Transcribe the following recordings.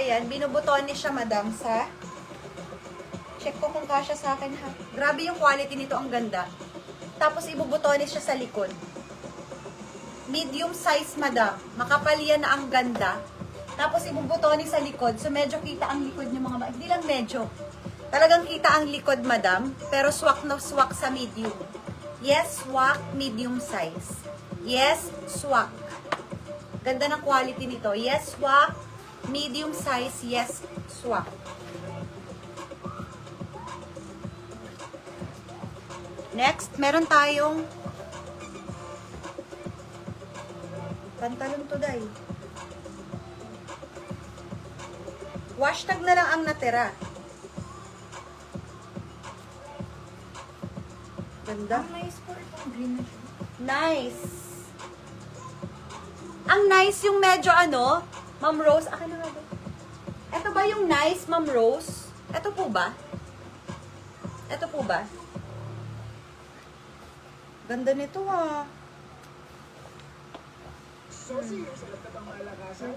Ayan, binubutones siya, madam, sa... Check ko kung kasya sa akin, ha. Grabe yung quality nito, ang ganda. Tapos, ibubutones siya sa likod. Medium size, madam. Makapal yan na ang ganda. Tapos, ibubutones sa likod. So, medyo kita ang likod niyo, mga... Hindi lang medyo. Talagang kita ang likod, madam. Pero, swak na swak sa medium. Yes, swak, medium size. Yes, swak. Ganda ng quality nito. Yes, swak. Medium size, yes, swak. Next, meron tayong pantalon today. Hashtag na lang ang natira. Ganda. Nice po itong green na siya. Nice. Ang nice yung medyo ano, Ma'am Rose, akin na nga ba? Ito ba yung nice, Ma'am Rose? Ito po ba? Ito po ba? Ganda nito, ah.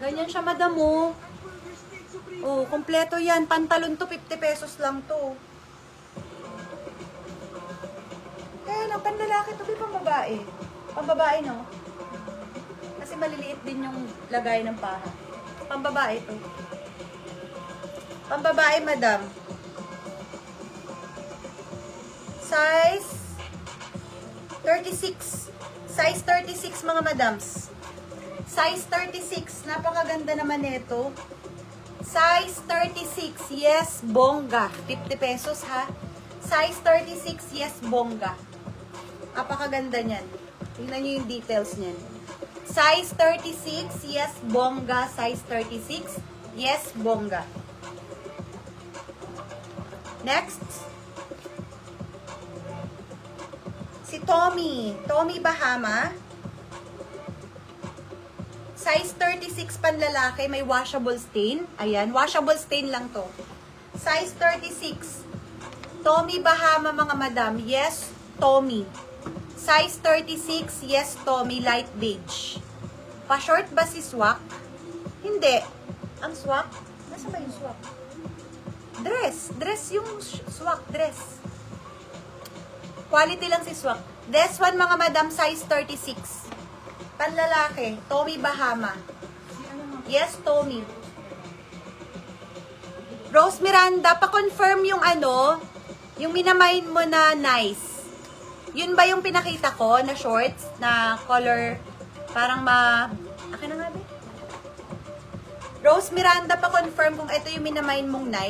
Ganyan siya, madam, oh. Oh, kompleto yan. Pantalon to, 50 pesos lang to. Kaya lang, panlalaki to, di pang babae. Pang babae, no? Kasi maliliit din yung lagay ng paha. Pang babae to. Pang babae, madam. Size 36. Size 36, mga madams. Size 36. Napakaganda naman nito. Size 36. Yes, bongga. 50 pesos, ha? Size 36. Yes, bongga. Napakaganda niyan. Tingnan nyo yung details niyan. Size 36. Yes, bongga. Size 36. Yes, bongga. Next. Si Tommy. Tommy Bahama. Size 36 panlalaki. May washable stain. Ayan. Washable stain lang to. Size 36. Tommy Bahama, mga madam. Yes, Tommy. Size 36, yes, Tommy, light beige. Pa-short ba si swak? Hindi. Ang swak? Nasa ba yung swak? Dress. Dress yung swak. Dress. Quality lang si swak. This one, mga madam, size 36. Panlalaki. Tommy Bahama. Yes, Tommy. Rose Miranda, pa-confirm yung ano, yung minamain mo na nice. Yun ba yung pinakita ko na shorts, na color, parang akin na nga ba? Rose Miranda, pa-confirm kung ito yung minamain mong nice.